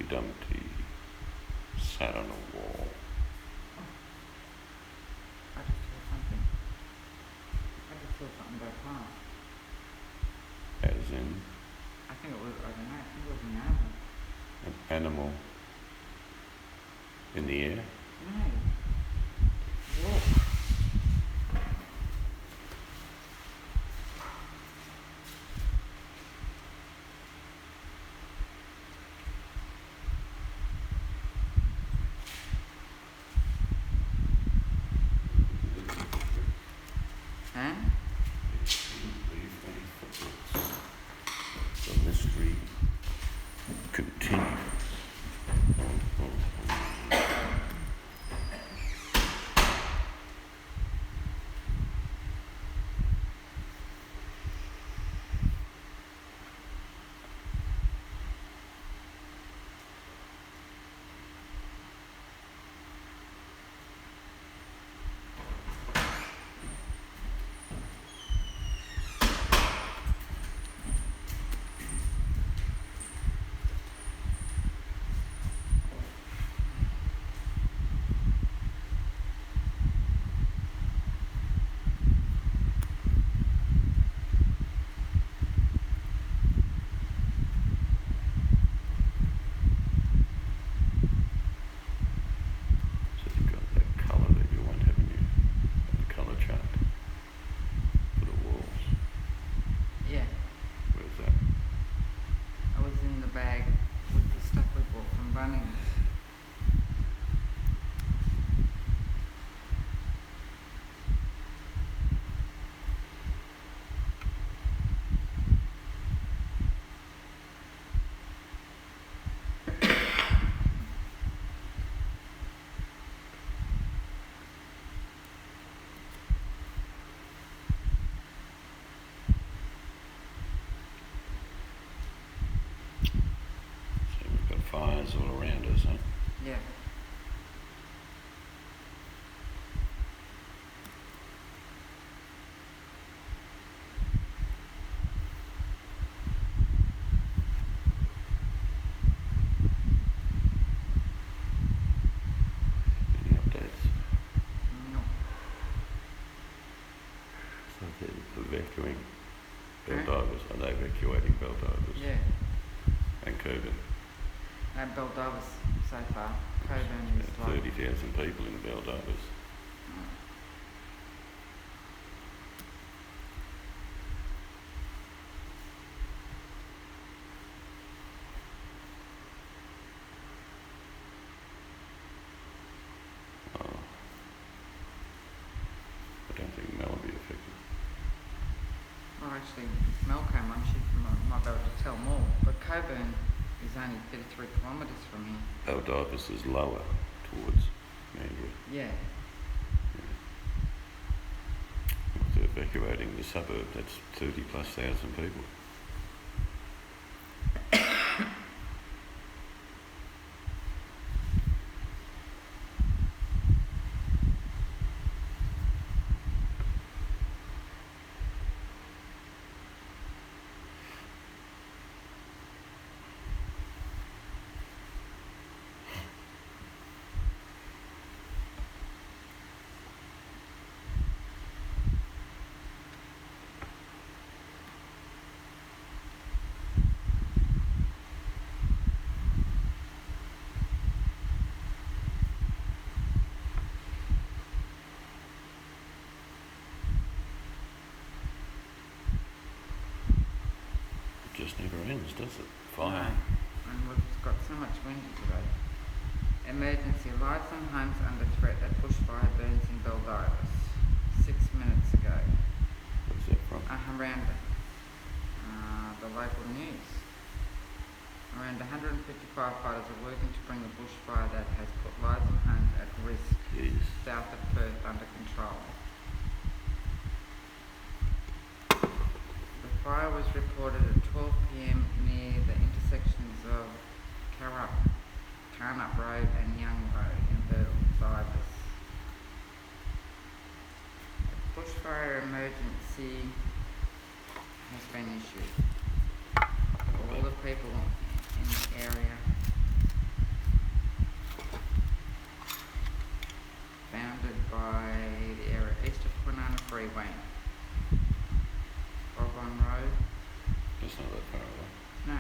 Dumpty sat on a wall. I just saw something. I just saw something go past. As in I think it was, I don't know, I think it was an animal. an animal in the air. No. Walk. Huh? The mystery continues. So you've got that colour that you want, haven't you? The colour chart for the walls. Yeah. Where's that? I was in the bag with the stuff we bought from Bunnings. So we've got fires all around us, huh? Yeah. Any updates? No. So they're evacuating Huh? Belldivers. Are they evacuating Belldivers? Yeah. And Coburn? Belldivers so far. Coburn is like... 30,000 people in Belldivers. Oh. I don't think Mel will be affected. Well, actually, Mel came on, she might be able to tell more. But Coburn is only 33 kilometres from here. Belldivers is lower towards Mandurah. Yeah. If they're evacuating the suburb, that's 30 plus thousand people. It just never ends, does it? Fire. And we've got so much wind today. Emergency. Lives and homes under threat as bushfire burns in Belldivers. 6 minutes ago. Where's that from? Around the local news. Around 150 firefighters are working to bring the bushfire that has put lives and homes at risk Yes. south of Perth under control. The fire was reported at 12 p.m. near the intersections of Carnup Road and Young Road in Belldivers. A bushfire emergency has been issued. All the people in the area far away. No.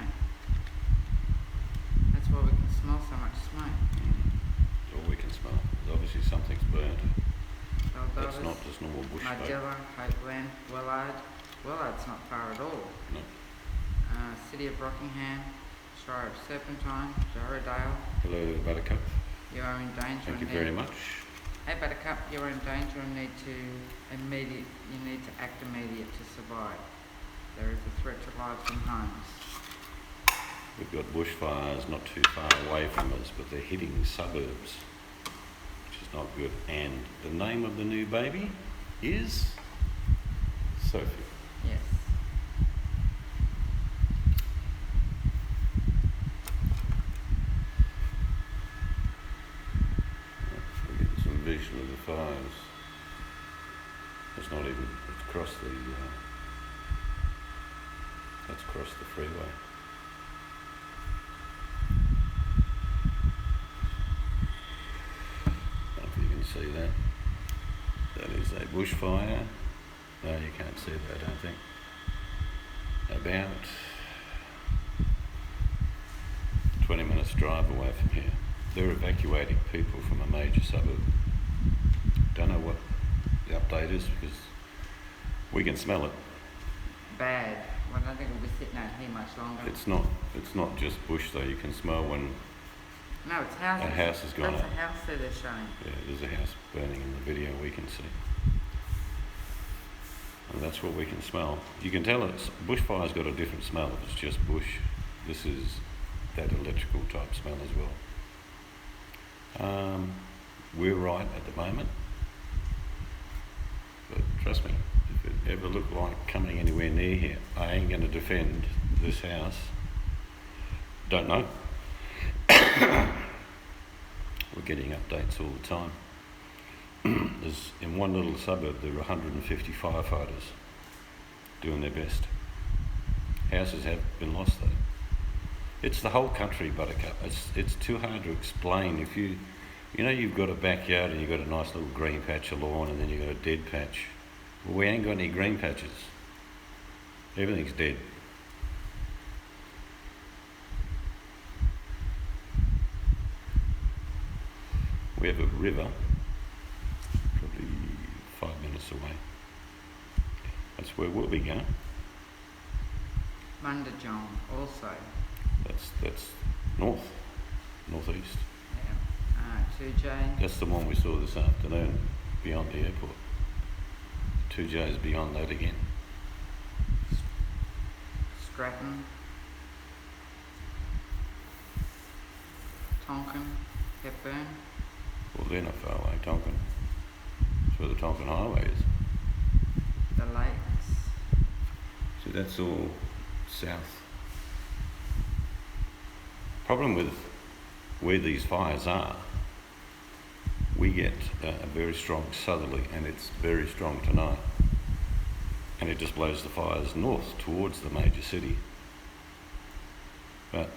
That's why we can smell so much smoke. It's all we can smell. Obviously something's burnt. That's Baldovis, not just normal bush smoke. Mardilla, Hopeland, Willard. Willard's not far at all. No. City of Rockingham, Shire of Serpentine, Jarradale. Hello, Buttercup. You are in danger. Thank you and very need- much. Hey Buttercup, you are in danger and need to act immediate to survive. There is a threat to lives and homes. We've got bushfires not too far away from us, but they're hitting suburbs, which is not good. And the name of the new baby is Sophie. Yes. We're getting some vision of the fires. It's not even, it's across the, that's across the freeway. I don't know if you can see that. That is a bushfire. No, you can't see that, I don't think. About 20 minutes drive away from here. They're evacuating people from a major suburb. Don't know what the update is because we can smell it. Bad. Well, I don't think we'll be sitting out here much longer. It's not just bush though. You can smell when No, it's houses. a house has gone That's up. a house there they're showing. Yeah, there's a house burning in the video we can see. And that's what we can smell. You can tell it's bushfire's got a different smell if it's just bush. This is that electrical type smell as well. We're right at the moment. But trust me, if it ever looked like coming anywhere near here, I ain't going to defend this house. Don't know. We're getting updates all the time. There's, in one little suburb, there are 150 firefighters doing their best. Houses have been lost though. It's the whole country, Buttercup. It's too hard to explain. If you know you've got a backyard and you've got a nice little green patch of lawn and then you've got a dead patch. Well, we ain't got any green patches. Everything's dead. We have a river, probably 5 minutes away. That's where we'll be going. Mundajong also. That's northeast. Yeah. 2J. That's the one we saw this afternoon beyond the airport. 2J's beyond that again. Stratton. Tonkin. Hepburn. Well, they're not far away, Tonkin. That's where the Tonkin Highway is. The lakes. So that's all south. Problem with where these fires are, we get a very strong southerly, and it's very strong tonight. And it just blows the fires north towards the major city. But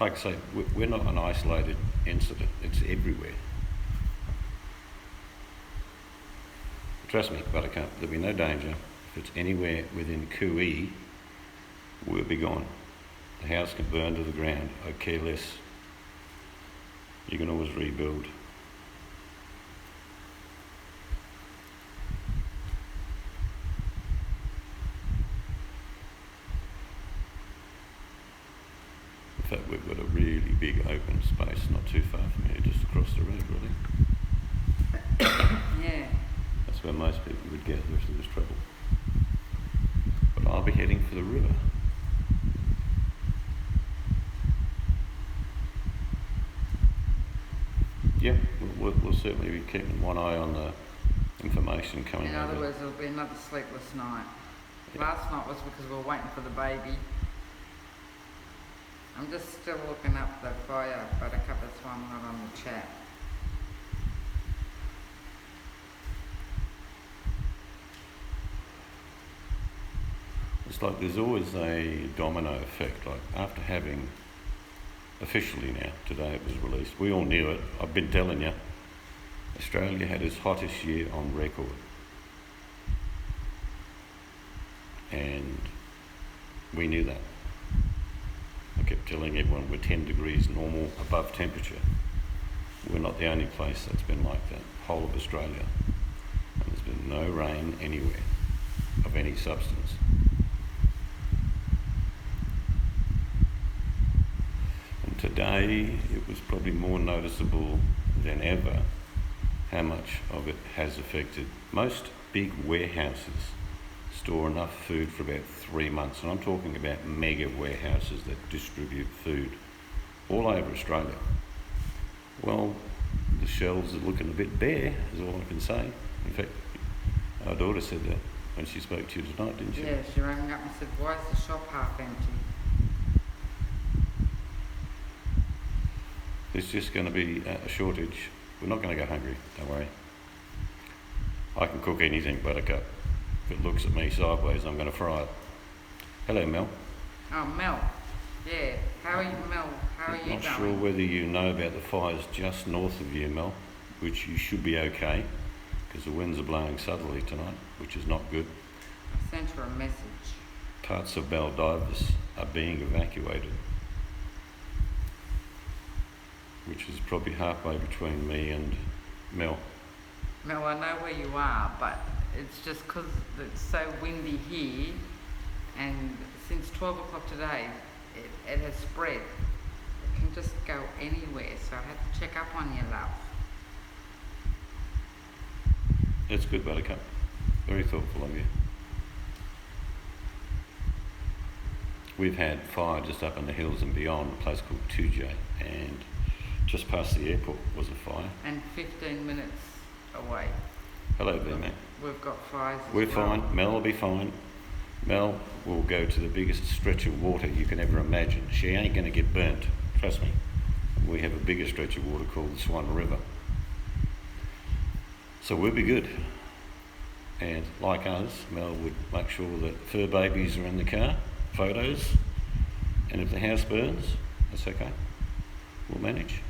like I say, we're not an isolated incident. It's everywhere. Trust me, Buttercup, there'll be no danger. If it's anywhere within Kui, we'll be gone. The house can burn to the ground. I care less. You can always rebuild. In fact, we've got a really big open space not too far from here, just across the road, really. Yeah. That's where most people would gather if there was trouble. But I'll be heading for the river. Yep, we'll certainly be keeping one eye on the information coming In over. other words, it'll be another sleepless night. Yeah. Last night was because we were waiting for the baby. I'm just still looking up the fire, Buttercup, that's why I'm not on the chat. It's like there's always a domino effect, like after having, officially now, today it was released, we all knew it, I've been telling you, Australia had its hottest year on record. And we knew that. telling everyone we're 10 degrees normal above temperature. We're not the only place that's been like that, whole of Australia. And there's been no rain anywhere of any substance. And today it was probably more noticeable than ever how much of it has affected. Most big warehouses store enough food for about 3 months, and I'm talking about mega warehouses that distribute food all over Australia. Well, the shelves are looking a bit bare, is all I can say. In fact, our daughter said that when she spoke to you tonight, didn't she? Yeah, she rang up and said, why is the shop half empty? There's just going to be a shortage. We're not going to go hungry, don't worry. I can cook anything, Buttercup. If it looks at me sideways, I'm going to fry it. Hello, Mel. Oh, Mel. Yeah. How are you, Mel? How are you Not going? sure whether you know about the fires just north of you, Mel, which you should be okay, because the winds are blowing southerly tonight, which is not good. I sent her a message. Parts of Baldivis are being evacuated, which is probably halfway between me and Mel. Mel, I know where you are, but it's just because it's so windy here, and since 12 o'clock today, it has spread. It can just go anywhere, so I had to check up on you, love. It's good, Buttercup. Very thoughtful of you. We've had fire just up in the hills and beyond, a place called Tujay, and just past the airport was a fire. And 15 minutes away, Hello there, mate. we've got fires as We're well. fine. Mel will be fine. Mel will go to the biggest stretch of water you can ever imagine. She ain't going to get burnt, trust me. We have a bigger stretch of water called the Swan River. So we'll be good. And like us, Mel would make sure that fur babies are in the car, photos, and if the house burns, that's okay. We'll manage.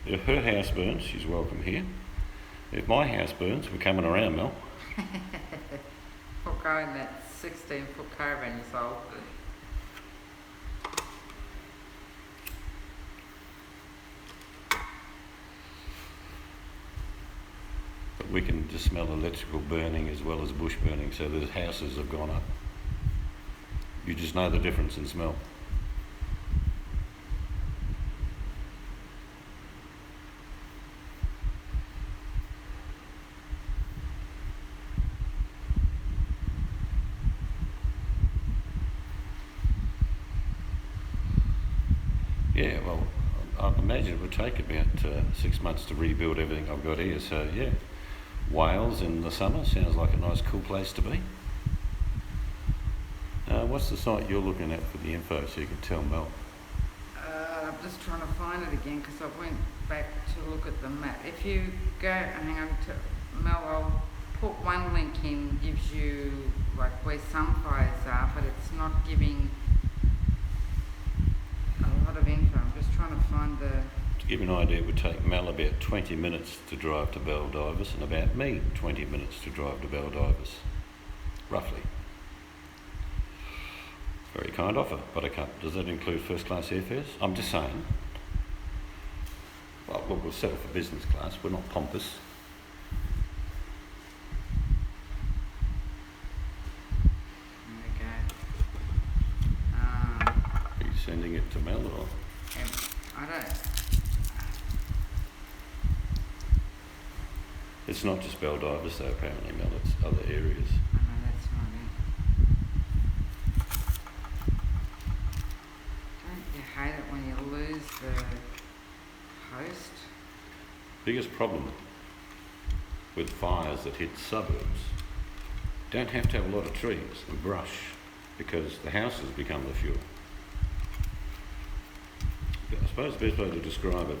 If her house burns, she's welcome here. If my house burns, we're coming around, Mel. We'll go in that 16-foot caravan you sold. But we can just smell electrical burning as well as bush burning, so the houses have gone up. You just know the difference in smell. Yeah, well, I imagine it would take about 6 months to rebuild everything I've got here. So yeah, Wales in the summer sounds like a nice, cool place to be. What's the site you're looking at for the info so you can tell Mel? I'm just trying to find it again because I went back to look at the map. If you go, hang on to Mel, I'll put one link in, gives you like where some fires are, but it's not giving a lot of info. I'm just trying to find the... To give you an idea, it would take Mel about 20 minutes to drive to Baldivis and about me 20 minutes to drive to Baldivis, roughly. Very kind offer, Buttercup. Does that include first class airfares? I'm just saying. Well, look, we'll settle for business class. We're not pompous. There we go. Are you sending it to Mel or? I don't... It's not just Baldivis though, apparently, Mel. It's other areas. I know that's not it. Don't you hate it when you lose the host? Biggest problem with fires that hit suburbs, don't have to have a lot of trees and brush because the houses become the fuel. I suppose the best way to describe it,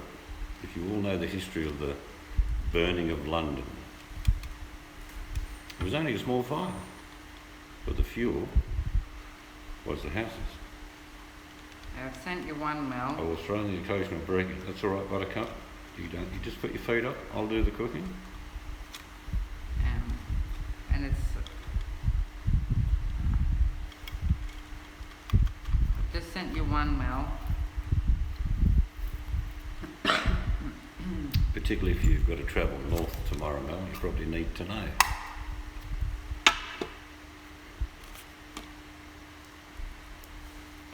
if you all know the history of the burning of London, it was only a small fire, but the fuel was the houses. I've sent you one, Mel. I will throw in the occasional brick. That's all right, Buttercup. You just put your feet up. I'll do the cooking. And it's Just sent you one, Mel. Particularly if you've got to travel north tomorrow, Mel, you probably need to know.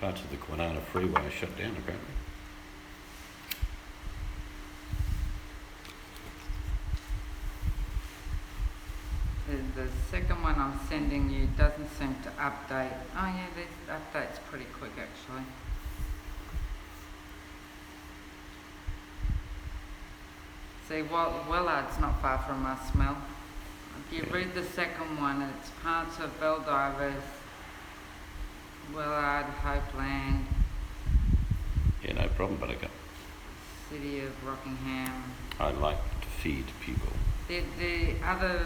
Parts of the Kwinana Freeway are shut down, apparently. The second one I'm sending you doesn't seem to update. Oh yeah, this update's pretty quick actually. See, Willard's not far from us, Mel. If you read the second one, it's parts of Baldivis, Willard, Hopeland, Yeah, no problem, Buttercup. City of Rockingham. I like to feed people. The other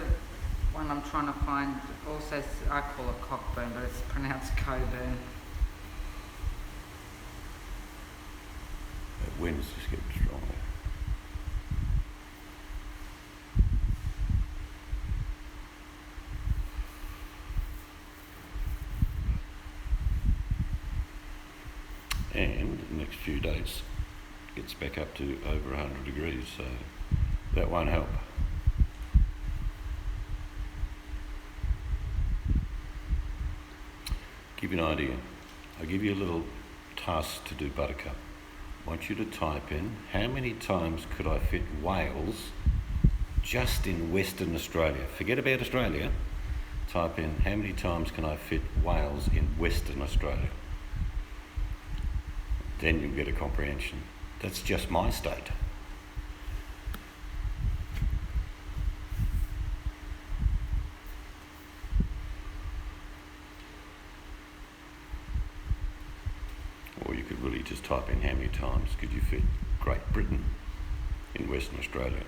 one I'm trying to find also, I call it Cockburn, but it's pronounced Coburn. The wind's just getting stronger. And the next few days gets back up to over 100 degrees, so that won't help. Give you an idea. I'll give you a little task to do, Buttercup. I want you to type in how many times could I fit Wales just in Western Australia. Forget about Australia. Type in how many times can I fit Wales in Western Australia. Then you'll get a comprehension. That's just my state. Or you could really just type in how many times could you fit Great Britain in Western Australia.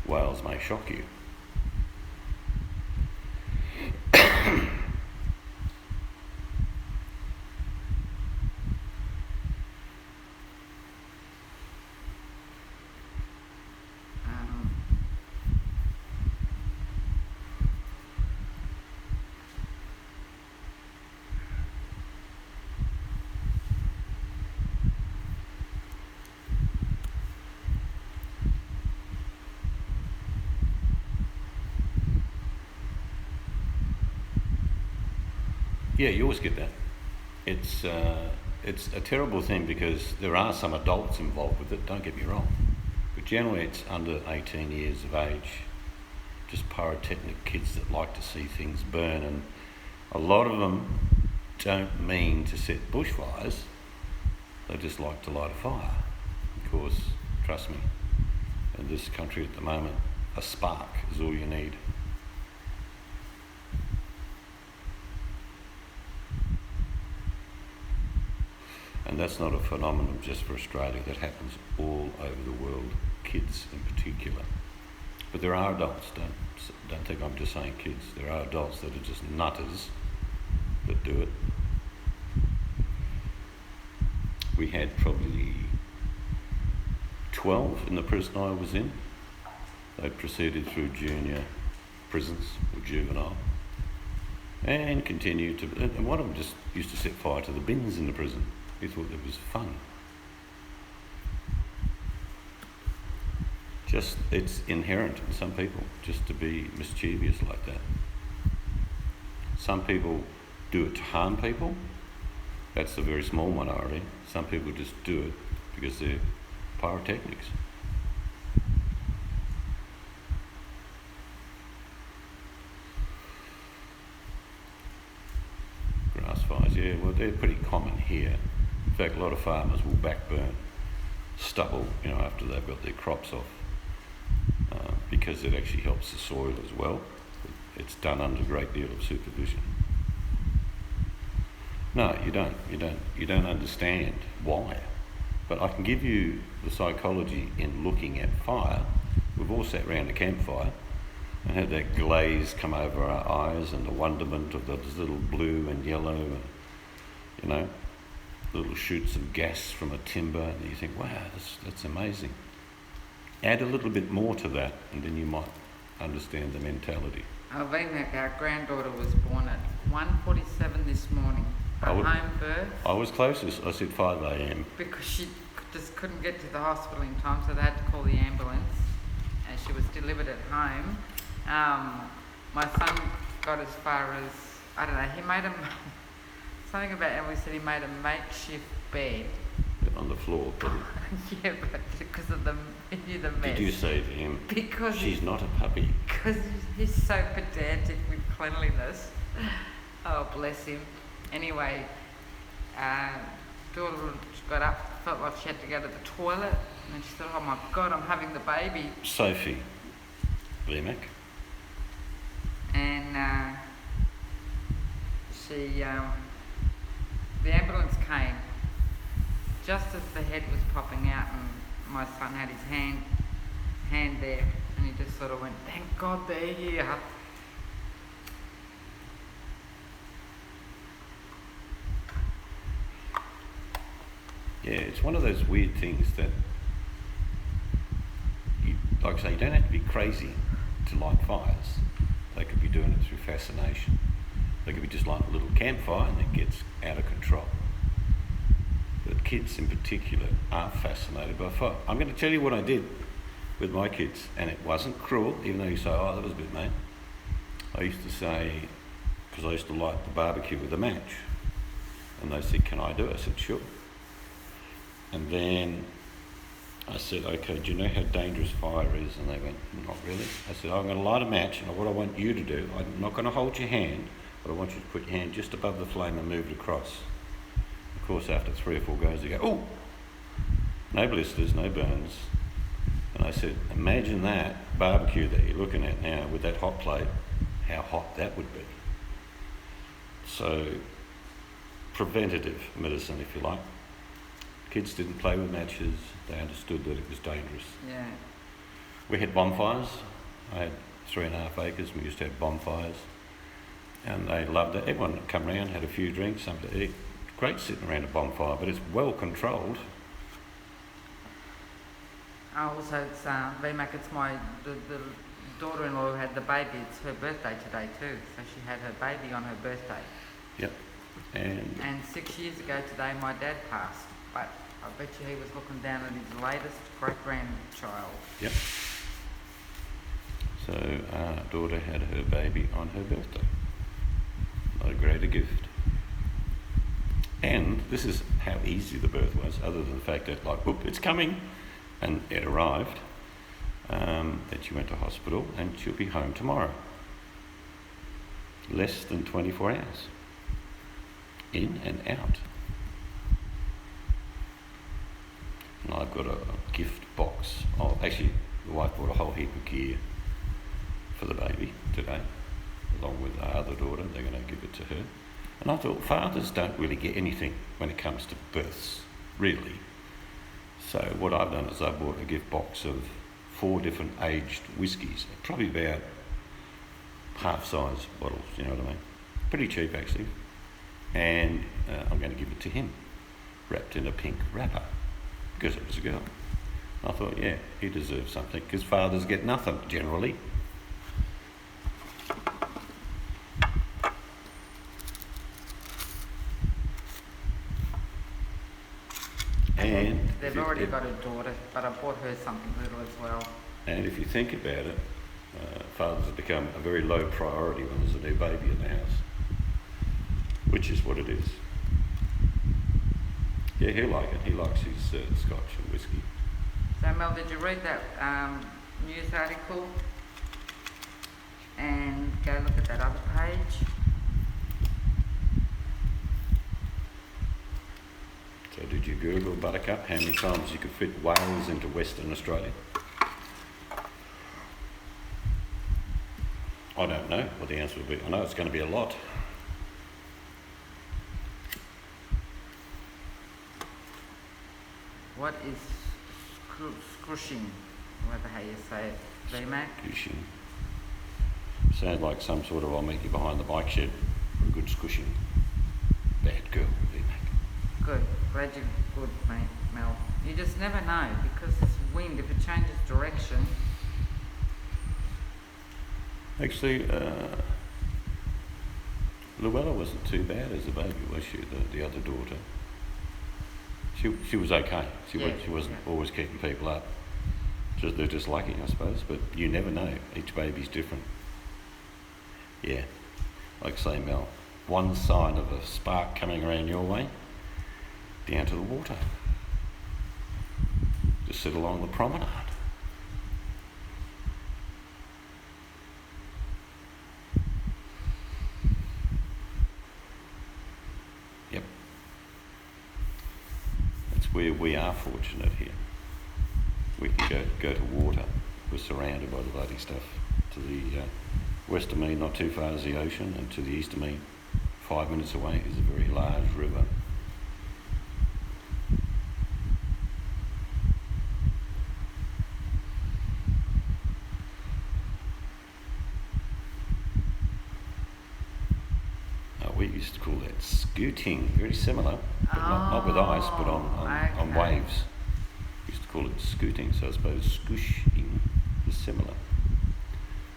Wales may shock you. Yeah, you always get that. It's a terrible thing because there are some adults involved with it, don't get me wrong. But generally it's under 18 years of age, just pyrotechnic kids that like to see things burn, and a lot of them don't mean to set bushfires, they just like to light a fire. Of course, trust me, in this country at the moment, a spark is all you need. And that's not a phenomenon just for Australia, that happens all over the world, kids in particular. But there are adults, don't think I'm just saying kids, there are adults that are just nutters that do it. We had probably 12 in the prison I was in. They proceeded through junior prisons or juvenile and continued to, and one of them just used to set fire to the bins in the prison. He thought it was fun. Just, it's inherent in some people just to be mischievous like that. Some people do it to harm people. That's a very small minority. Some people just do it because they're pyrotechnics. Grass fires, yeah, well, they're pretty common here. In fact, a lot of farmers will backburn stubble, after they've got their crops off, because it actually helps the soil as well. It's done under a great deal of supervision. No, you don't understand why. But I can give you the psychology in looking at fire. We've all sat around a campfire and had that glaze come over our eyes and the wonderment of those little blue and yellow, little shoots of gas from a timber, and you think, wow, that's amazing. Add a little bit more to that, and then you might understand the mentality. Our granddaughter was born at 1:47 this morning. a I would- home birth, I was closest. I said 5 a.m. because she just couldn't get to the hospital in time, so they had to call the ambulance, and she was delivered at home. My son got as far as, I don't know, he made something about Emily said he made a makeshift bed. on the floor. But Yeah, but because of the mess. did you say to him, Because she's not a puppy? because he's so pedantic with cleanliness. Oh, bless him. Anyway, daughter got up, felt like she had to go to the toilet, and then she thought, oh my God, I'm having the baby. Sophie VMAC. And the ambulance came just as the head was popping out, and my son had his hand there, and he just sort of went, thank God they're here. Yeah, it's one of those weird things that, you, like I say, you don't have to be crazy to light fires. They could be doing it through fascination. They could be just lighting a little campfire and it gets out of control. But kids in particular are fascinated by fire. I'm going to tell you what I did with my kids, and it wasn't cruel, even though you say, oh, that was a bit mean. I used to say, because I used to light the barbecue with a match, and they said, can I do it? I said, sure. And then I said, okay, do you know how dangerous fire is? And they went, not really. I said, I'm going to light a match, and what I want you to do, I'm not going to hold your hand, but I want you to put your hand just above the flame and move it across. Of course, after 3 or 4 goes, they go, oh, no blisters, no burns. And I said, imagine that barbecue that you're looking at now with that hot plate, how hot that would be. So, preventative medicine, if you like. Kids didn't play with matches, they understood that it was dangerous. Yeah. We had bonfires. I had 3.5 acres, we used to have bonfires. And they loved it. Everyone would come around, had a few drinks, something to eat. Great sitting around a bonfire, but it's well controlled. Also, it's VMAC, it's the daughter-in-law who had the baby. It's her birthday today too, so she had her baby on her birthday. Yep. And 6 years ago today, my dad passed, but I bet you he was looking down at his latest great-grandchild. Yep. So our daughter had her baby on her birthday. Not a greater gift. And this is how easy the birth was, other than the fact that, like, whoop, it's coming, and it arrived, that she went to hospital, and she'll be home tomorrow. Less than 24 hours. In and out. And I've got a gift box. Oh, actually, the wife bought a whole heap of gear for the baby today, along with our other daughter. They're going to give it to her. And I thought, fathers don't really get anything when it comes to births, really. So what I've done is I bought a gift box of 4 different aged whiskies, probably about half-size bottles, you know what I mean? Pretty cheap, actually. And I'm going to give it to him, wrapped in a pink wrapper, because it was a girl. I thought, yeah, he deserves something, because fathers get nothing, generally. And They've already got a daughter, but I bought her something little as well. And if you think about it, fathers have become a very low priority when there's a new baby in the house, which is what it is. Yeah, he'll like it. He likes his scotch and whiskey. So Mel, did you read that news article? And go look at that other page. So did you Google, Buttercup, how many times you could fit whales into Western Australia? I don't know what the answer will be. I know it's going to be a lot. What is scrushing? Whatever how you say it. VMAC? Squishing. Sounds like some sort of I'll meet you behind the bike shed for a good squishing. Bad girl, VMAC. Good. Glad you're good, mate, Mel. You just never know, because this wind, if it changes direction. Luella wasn't too bad as a baby, was she? The other daughter. She was okay. She wasn't always keeping people up. They're just lucky, I suppose. But you never know. Each baby's different. Yeah, like say Mel, one sign of a spark coming around your way, down to the water. Just sit along the promenade. Yep. That's where we are fortunate here. We can go to water. We're surrounded by the bloody stuff. To the west of me, not too far, is the ocean, and to the east of me, 5 minutes away, is a very large river. We used to call that scooting, very similar, but not with ice, but on waves. We used to call it scooting, so I suppose scooshing is similar.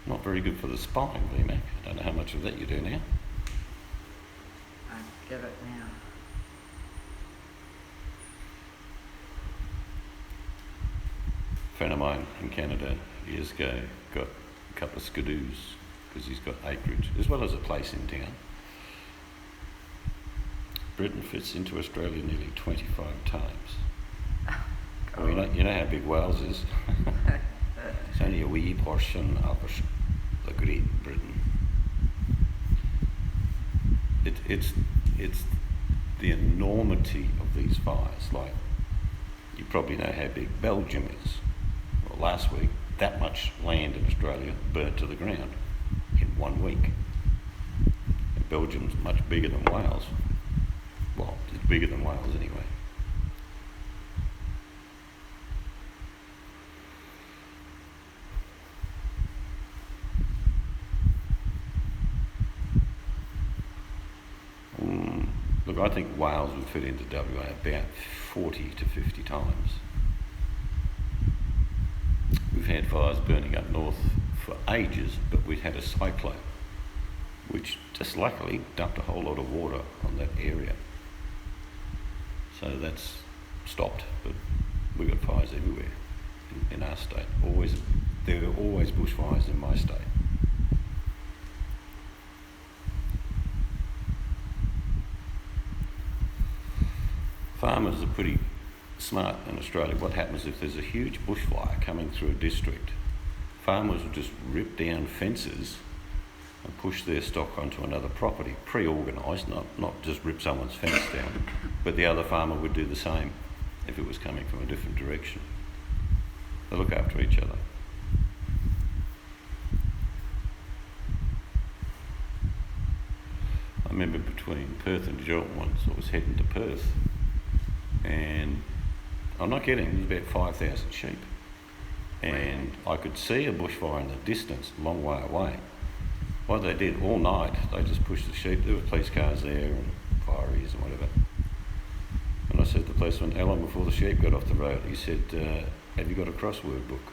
Not very good for the spine, VMAC. I don't know how much of that you do now. I get it now. A friend of mine in Canada years ago got a couple of skidoos because he's got acreage, as well as a place in town. Britain fits into Australia nearly 25 times. Well, you know how big Wales is. It's only a wee portion of the Great Britain. It's the enormity of these fires. Like, you probably know how big Belgium is. Well, last week, that much land in Australia burnt to the ground in 1 week. And Belgium's much bigger than Wales. Well, it's bigger than Wales anyway. Look, I think Wales would fit into WA about 40 to 50 times. We've had fires burning up north for ages, but we've had a cyclone, which just luckily dumped a whole lot of water on that area. So that's stopped, but we've got fires everywhere in our state. There are always bushfires in my state. Farmers are pretty smart in Australia. What happens if there's a huge bushfire coming through a district? Farmers will just rip down fences and push their stock onto another property, pre-organised, not just rip someone's fence down, but the other farmer would do the same if it was coming from a different direction. They look after each other. I remember between Perth and Geelong once, I was heading to Perth, and I'm not kidding, there's about 5,000 sheep. And I could see a bushfire in the distance, a long way away. What they did all night, they just pushed the sheep. There were police cars there and fireys and whatever. And I said to the policeman, how long before the sheep got off the road? He said, have you got a crossword book?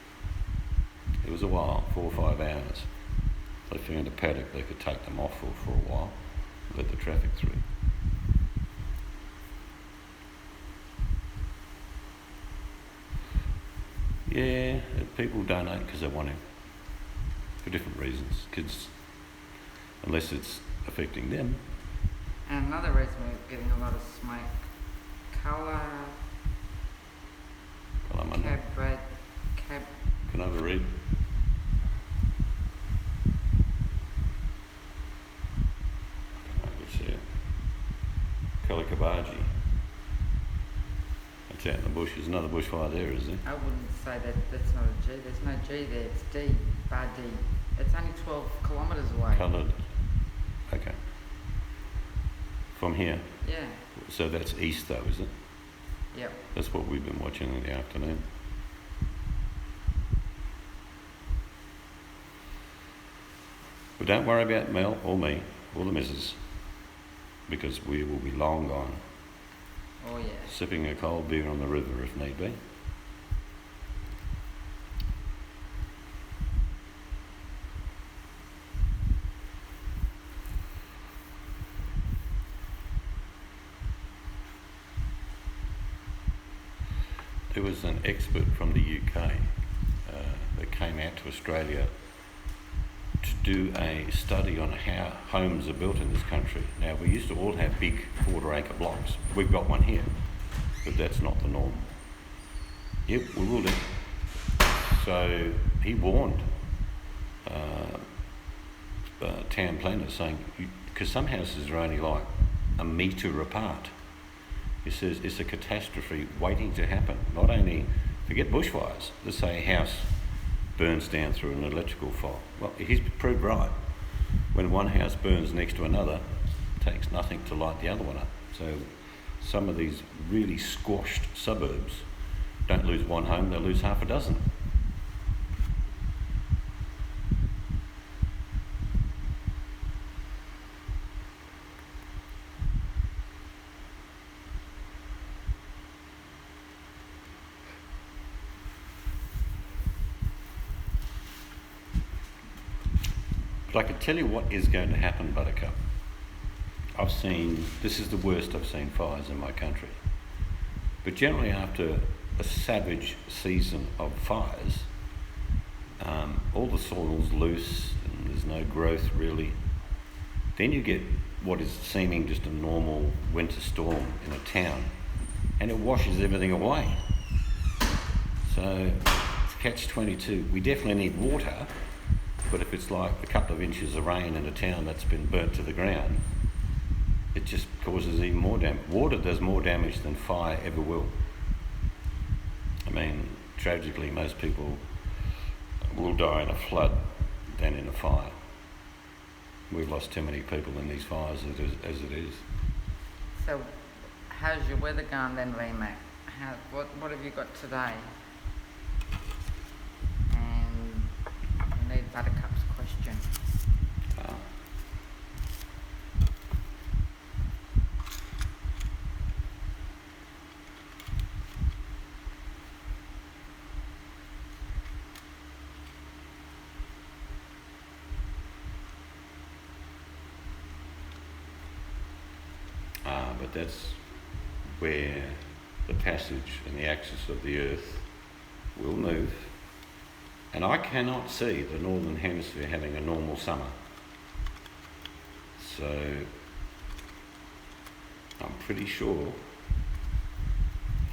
It was a while, 4 or 5 hours. They found a paddock they could take them off for a while, let the traffic through. Yeah, people donate because they want to, for different reasons. Kids, unless it's affecting them. And another reason we're getting a lot of smoke, colour, Can I have a read? I can see it. Colour Kabaji. That's out in the bush. There's another bushfire there, is there? I wouldn't say that's not a G. There's no G there. It's D. Bar D. It's only 12 kilometres away. Coloured. Okay. From here? Yeah. So that's east though, is it? Yep. That's what we've been watching in the afternoon. But don't worry about Mel or me or the missus, because we will be long gone. Oh yeah. Sipping a cold beer on the river if need be. There was an expert from the UK that came out to Australia to do a study on how homes are built in this country. Now, we used to all have big quarter-acre blocks. We've got one here, but that's not the norm. Yep, we will do. So he warned town planners, saying, because some houses are only like a metre apart. He says it's a catastrophe waiting to happen. Not only, forget bushfires, let's say a house burns down through an electrical fault. Well, he's proved right. When one house burns next to another, it takes nothing to light the other one up. So some of these really squashed suburbs don't lose one home, they lose half a dozen. But I can tell you what is going to happen, Buttercup. This is the worst I've seen fires in my country. But generally after a savage season of fires, all the soil's loose and there's no growth really. Then you get what is seeming just a normal winter storm in a town, and it washes everything away. So it's catch-22. We definitely need water, but if it's like a couple of inches of rain in a town that's been burnt to the ground, it just causes even more damage. Water does more damage than fire ever will. I mean, tragically, most people will die in a flood than in a fire. We've lost too many people in these fires as it is. So, how's your weather going then, Lee-Mac? What have you got today? And I need Buttercup's question. But that's where the passage and the axis of the Earth will move. And I cannot see the Northern Hemisphere having a normal summer. So I'm pretty sure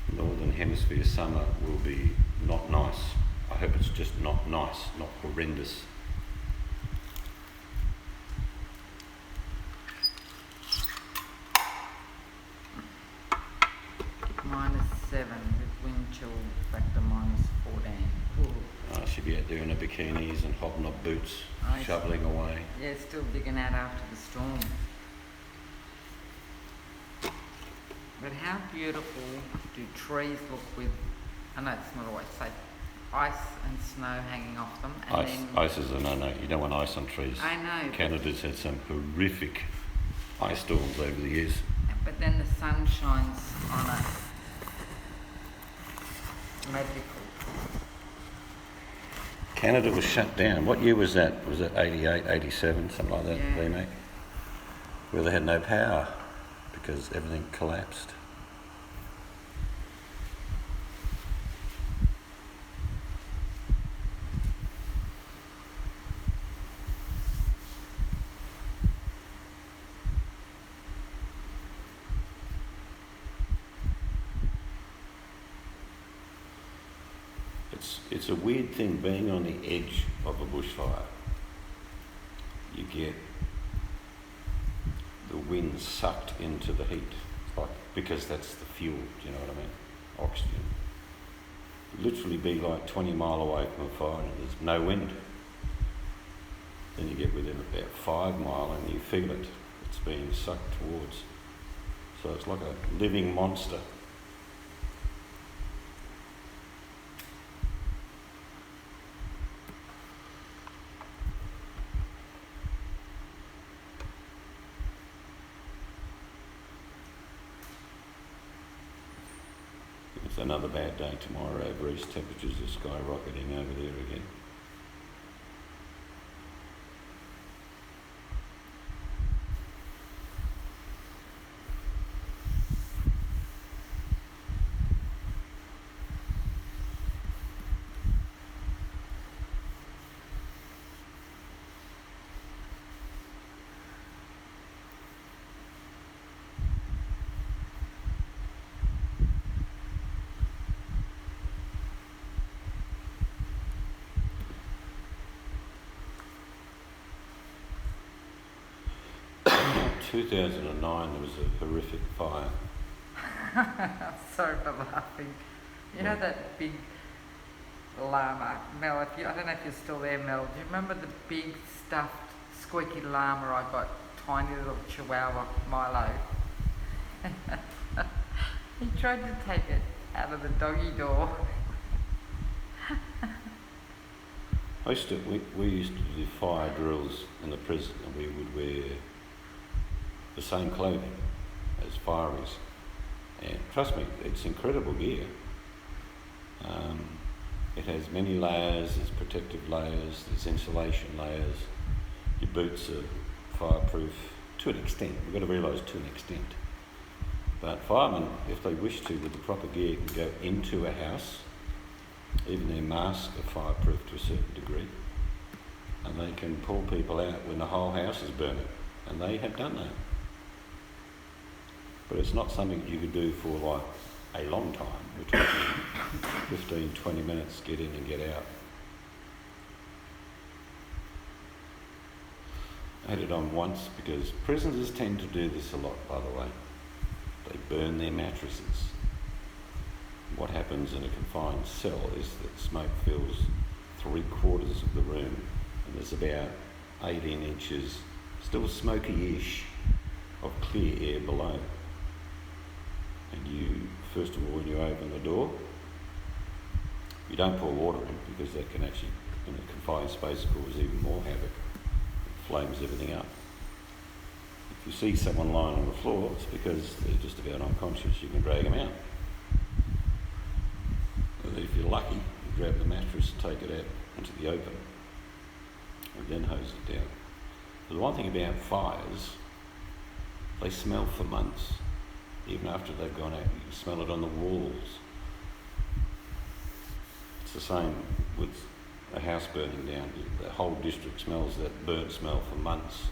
the Northern Hemisphere summer will be not nice. I hope it's just not nice, not horrendous. -7 with wind chill factor -14. Ooh. I should be out there in her bikinis and hobnob boots, shoveling away. Yeah, still digging out after the storm. But how beautiful do trees look with, I know it's not always safe, ice and snow hanging off them. And Ice is a no-no. You don't want ice on trees. I know. Canada's had some horrific ice storms over the years. But then the sun shines on it. Magical. Canada was shut down. What year was that? Was it 88, 87, something like that, Yeah. remake? Where they had no power because everything collapsed. It's a weird thing being on the edge of a bushfire. You get the wind sucked into the heat, because that's the fuel, do you know what I mean? Oxygen. Literally be like 20 mile away from a fire and there's no wind. Then you get within about 5 mile and you feel it. It's being sucked towards. So it's like a living monster. It's another bad day tomorrow over east. Temperatures are skyrocketing over there again. 2009 there was a horrific fire. Sorry for laughing. You know that big llama, Mel, I don't know if you're still there, Mel, do you remember the big stuffed squeaky llama I got, tiny little chihuahua, Milo? He tried to take it out of the doggy door. We used to do fire drills in the prison, and we would wear the same clothing as fireys. And trust me, it's incredible gear. It has many layers, there's protective layers, there's insulation layers. Your boots are fireproof to an extent. We've got to realise to an extent. But firemen, if they wish to, with the proper gear, can go into a house. Even their masks are fireproof to a certain degree. And they can pull people out when the whole house is burning. And they have done that. But it's not something you could do for like a long time. We're talking 15, 20 minutes, get in and get out. I had it on once because prisoners tend to do this a lot, by the way. They burn their mattresses. What happens in a confined cell is that smoke fills 3/4 of the room, and there's about 18 inches, still smoky-ish, of clear air below. And you, first of all, when you open the door, you don't pour water in because that can actually, in a confined space, cause even more havoc. It flames everything up. If you see someone lying on the floor, it's because they're just about unconscious. You can drag them out. And if you're lucky, you grab the mattress, take it out into the open, and then hose it down. But the one thing about fires, they smell for months. Even after they've gone out, you can smell it on the walls. It's the same with a house burning down. The whole district smells that burnt smell for months.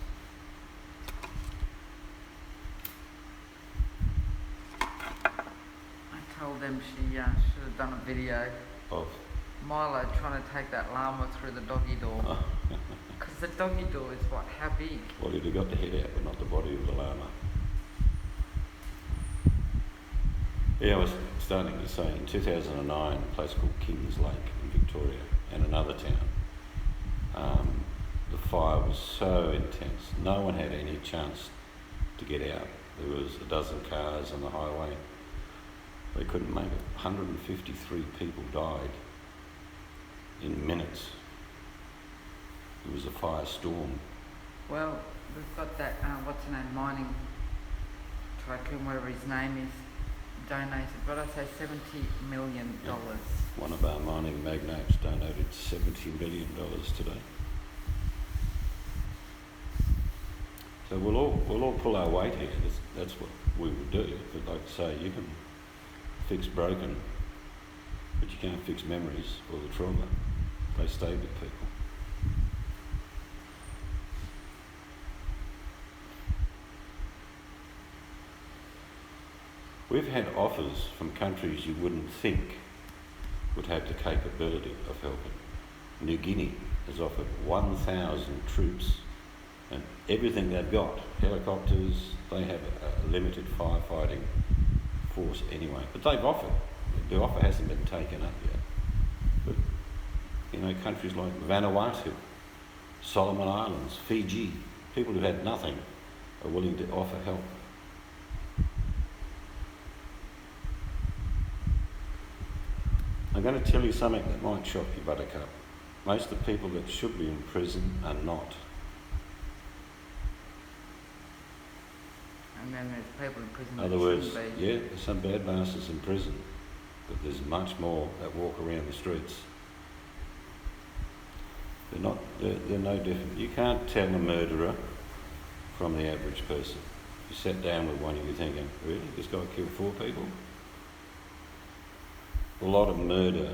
I told them she should have done a video Of Milo trying to take that llama through the doggy door. Because the doggy door is what, how big? well, he'd have got the head out, but not the body of the llama. Yeah, I was starting to say, in 2009, a place called Kings Lake in Victoria, and another town, the fire was so intense, no one had any chance to get out. There was a dozen cars on the highway. They couldn't make it. 153 people died in minutes. It was a firestorm. Well, we've got that, what's her name, mining tycoon, whatever his name is, donated, what did I say, $70 million. Yeah. One of our mining magnates donated $70 million today. So we'll all pull our weight here. That's what we would do. But like I say, you can fix broken, but you can't fix memories or the trauma. They stay with people. We've had offers from countries you wouldn't think would have the capability of helping. New Guinea has offered 1,000 troops and everything they've got, helicopters, they have a limited firefighting force anyway, but they've offered. The offer hasn't been taken up yet. But, you know, countries like Vanuatu, Solomon Islands, Fiji, people who've had nothing are willing to offer help. I'm going to tell you something that might shock you, Buttercup. Most of the people that should be in prison are not. And then there's people in prison In that other words, shouldn't be. yeah, there's some bad bastards in prison, but there's much more that walk around the streets. They're no different. You can't tell a murderer from the average person. You sat down with one and you're thinking, really, this guy killed 4 people? A lot of murder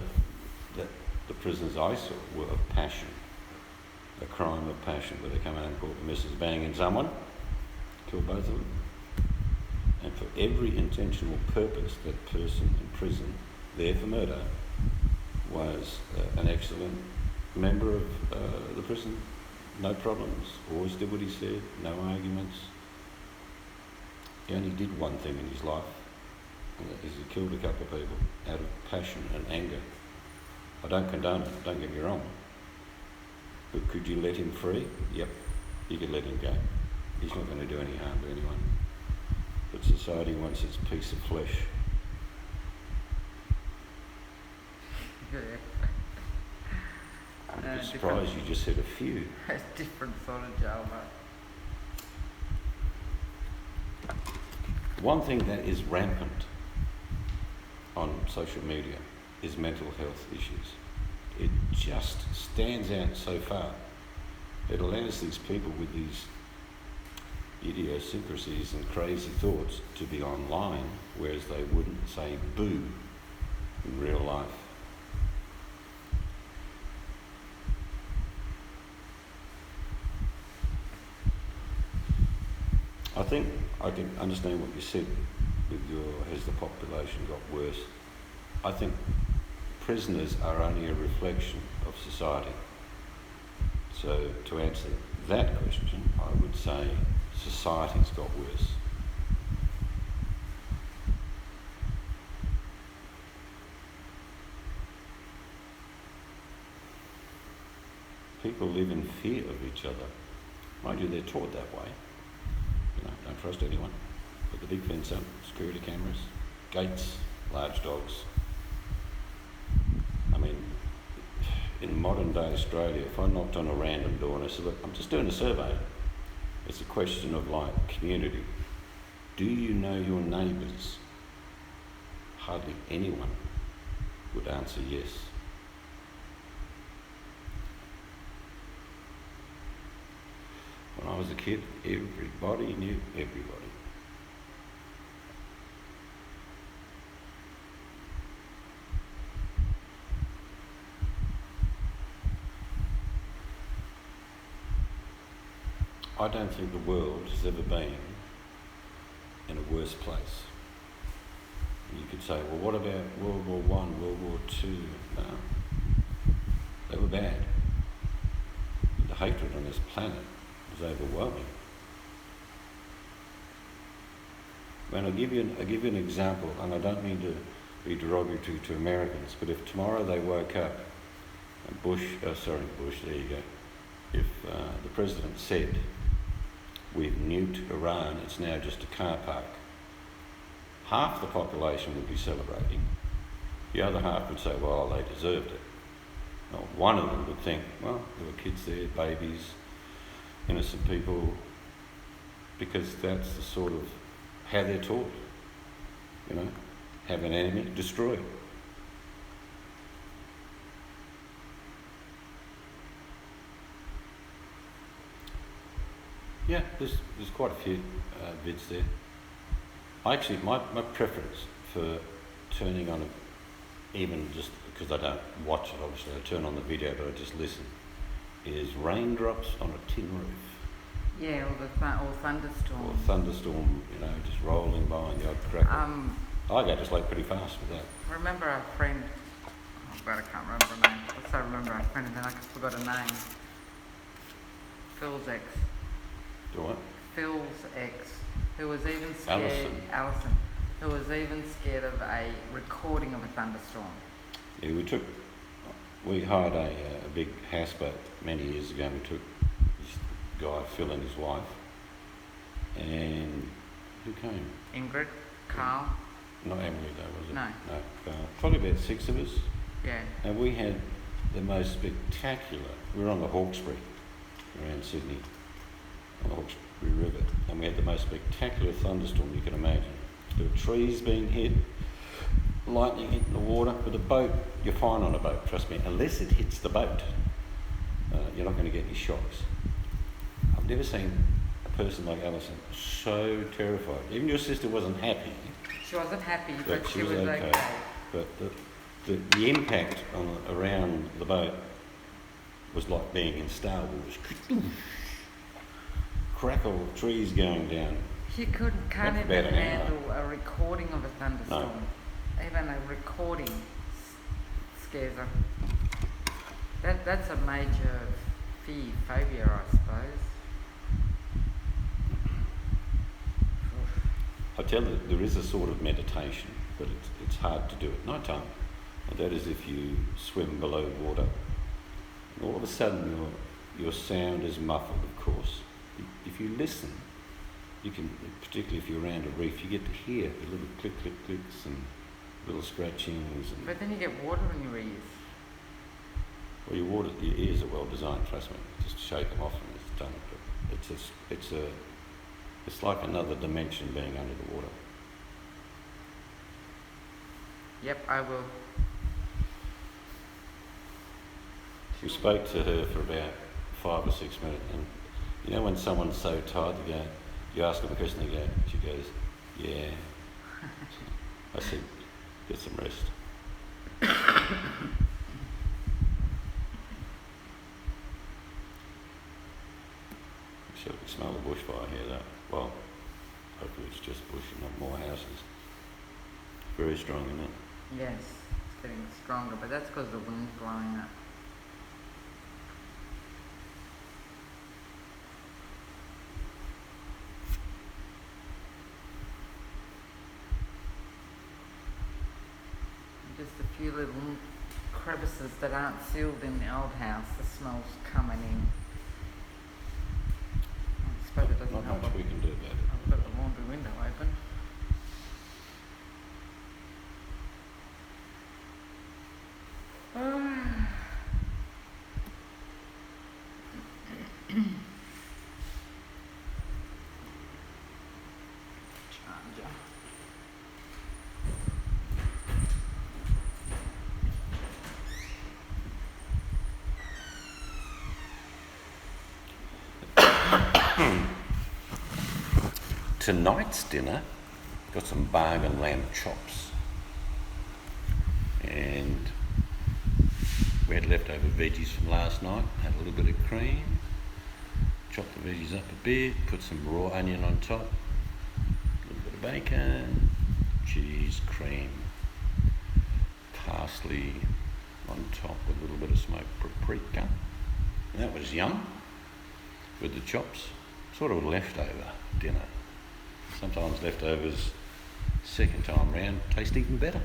that the prisoners I saw were of passion, a crime of passion, where they come out and caught the missus banging someone, kill both of them. And for every intentional purpose, that person in prison, there for murder, was an excellent member of the prison. No problems, always did what he said, no arguments, He only did one thing in his life, and that is he killed a couple of people out of passion and anger. I don't condone it, don't get me wrong. But could you let him free? Yep, you could let him go. He's not going to do any harm to anyone. But society wants its piece of flesh. Yeah. I'm a bit surprised you just said a few. A different sort of jailbait. One thing that is rampant on social media is mental health issues. It just stands out so far. It allows these people with these idiosyncrasies and crazy thoughts to be online, whereas they wouldn't say boo in real life. I think I can understand what you said with has the population got worse? I think prisoners are only a reflection of society. So to answer that question, I would say society's got worse. People live in fear of each other. Mind you, they're taught that way. You know, don't trust anyone. Put the big fence up, security cameras, gates, large dogs. I mean, in modern day Australia, if I knocked on a random door and I said, look, I'm just doing a survey, it's a question of like community. Do you know your neighbours? Hardly anyone would answer yes. When I was a kid, everybody knew everybody. I don't think the world has ever been in a worse place. You could say, well, what about World War I, World War II? No, they were bad. But the hatred on this planet was overwhelming. When I'll give you an example, and I don't mean to be derogatory to Americans, but if tomorrow they woke up and Bush, there you go. If the president said, we've nuked Iran, it's now just a car park, half the population would be celebrating. The other half would say, well, they deserved it. Now, one of them would think, well, there were kids there, babies, innocent people, because that's the sort of how they're taught. You know, have an enemy, destroy it. Yeah, there's quite a few vids there. Actually, my preference for turning on even just because I don't watch it, obviously, I turn on the video, but I just listen, is raindrops on a tin roof. Yeah, or thunderstorm. Or thunderstorm, you know, just rolling by and the odd crackle. I go to sleep pretty fast with that. Remember our friend, oh God, I can't remember her name. I also remember our friend and then I forgot her name. Phil's ex. Do what? Phil's ex, who was even scared, Alison, who was even scared of a recording of a thunderstorm. Yeah, we hired a big houseboat many years ago, and we took this guy, Phil, and his wife, and who came? Ingrid, Carl. Not Emily though, was it? No. No, Carl. Probably about 6 of us. Yeah. And we had the most spectacular, we were on the Hawkesbury, around Sydney, on the Hawkesbury River, and we had the most spectacular thunderstorm you can imagine. There were trees being hit, lightning hitting the water, but a boat, you're fine on a boat, trust me, unless it hits the boat, you're not going to get any shocks. I've never seen a person like Alison so terrified. Even your sister wasn't happy. She wasn't happy, but she was okay. But the impact around the boat was like being in Star Wars. Crackle of trees going down. She can't even handle a recording of a thunderstorm. No. Even a recording scares her. That's a major phobia, I suppose. I tell you, there is a sort of meditation, but it's hard to do at night time. And that is if you swim below water, and all of a sudden your sound is muffled, of course. If you listen, you can, particularly if you're around a reef, you get to hear the little click, click, clicks and little scratchings. And, But then you get water in your ears. well, your ears are well designed, trust me. Just shake them off and it's done. But it's like another dimension being under the water. Yep, I will. We spoke to her for about 5 or 6 minutes, and you know when someone's so tired, you ask them a question, she goes, yeah. I said, get some rest. Sure, we can smell the bushfire here though. Well, hopefully it's just bush and not more houses. Very strong, isn't it? Yes, it's getting stronger, but that's because the wind's blowing up. Just a few little crevices that aren't sealed in the old house. The smell's coming in. I suppose it doesn't Not help. much we can do about it. I've got the laundry window open. Charger. Tonight's dinner, got some bargain lamb chops, and we had leftover veggies from last night, had a little bit of cream, chopped the veggies up a bit, put some raw onion on top, a little bit of bacon, cheese, cream, parsley on top with a little bit of smoked paprika. And that was yum with the chops, sort of a leftover dinner. Sometimes leftovers, second time round, taste even better.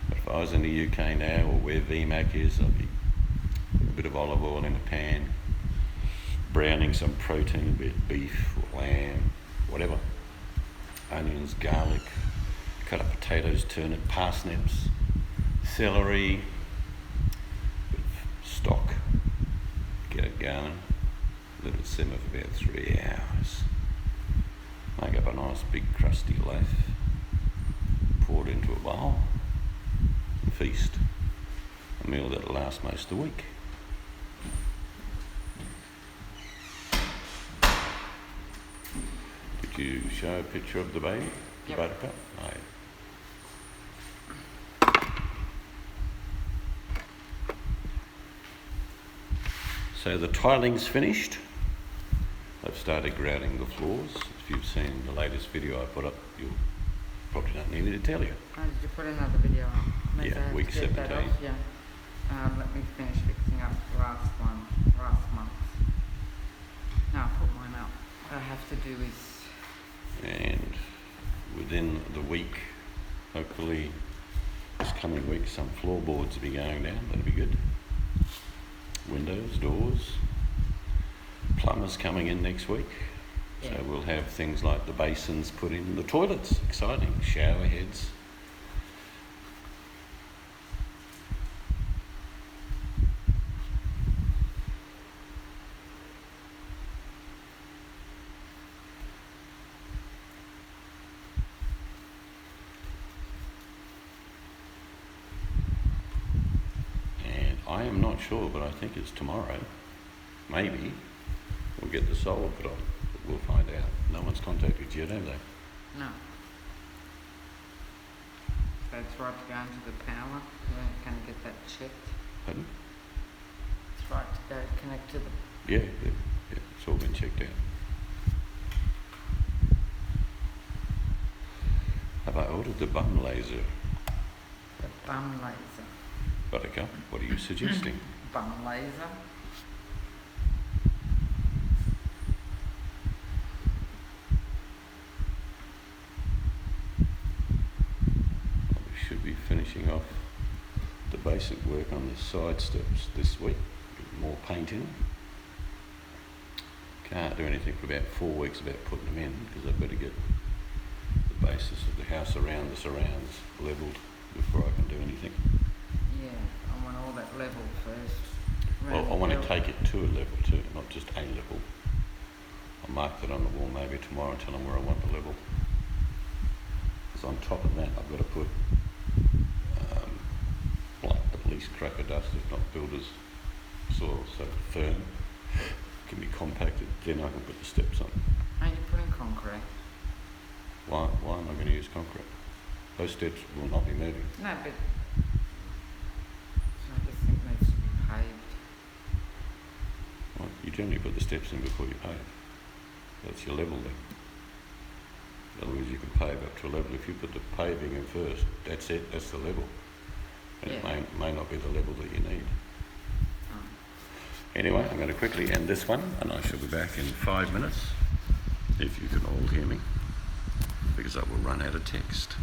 But if I was in the UK now, or where VMAC is, I'd be a bit of olive oil in a pan, browning some protein, be it beef or lamb, whatever. Onions, garlic, cut up potatoes, turnip, parsnips, celery, bit of stock. Get it going, let it simmer for about 3 hours. Make up a nice big crusty loaf, pour it into a bowl, and feast. A meal that'll last most of the week. Did you show a picture of the baby? Yep. The buttercup? Oh, yeah. So the tiling's finished. I've started grouting the floors. If you've seen the latest video I put up, you'll probably don't need me to tell you. Oh, did you put another video on? Maybe Yeah, I have week to get that 17. off, yeah. Let me finish fixing up last month. No, I put mine up. What I have to do is... And within the week, hopefully this coming week, some floorboards will be going down. That'll be good. Windows, doors, plumbers coming in next week. Yeah. So we'll have things like the basins put in, the toilets, exciting, shower heads. I am not sure, but I think it's tomorrow. Maybe we'll get the solar put on, but we'll find out. No one's contacted you yet, have they? No. So it's right to go into the power. We're going to get that checked. Pardon? It's right to go connect to the... Yeah, it's all been checked out. Have I ordered the bum laser? The bum laser. Buttercup, what are you suggesting? Bum laser. should be finishing off the basic work on the side steps this week. More painting. Can't do anything for about 4 weeks about putting them in because I've got to get the basis of the house around the surrounds levelled before I can do anything. Yeah, I want all that level first. Well, I want to take it to a level too, not just a level. I'll mark that on the wall maybe tomorrow and tell them where I want the level. Because on top of that, I've got to put like at least cracker dust, if not builder's soil, so firm, can be compacted. Then I can put the steps on. Are you putting concrete? Why am I going to use concrete? Those steps will not be moving. No, but I just think it needs to be paved. Well, you generally put the steps in before you pave. That's your level then. Otherwise you can pave up to a level. If you put the paving in first, that's it, that's the level. And Yeah. it may not be the level that you need. Oh. Anyway, I'm going to quickly end this one and I shall be back in 5 minutes, if you can all hear me, because I will run out of text.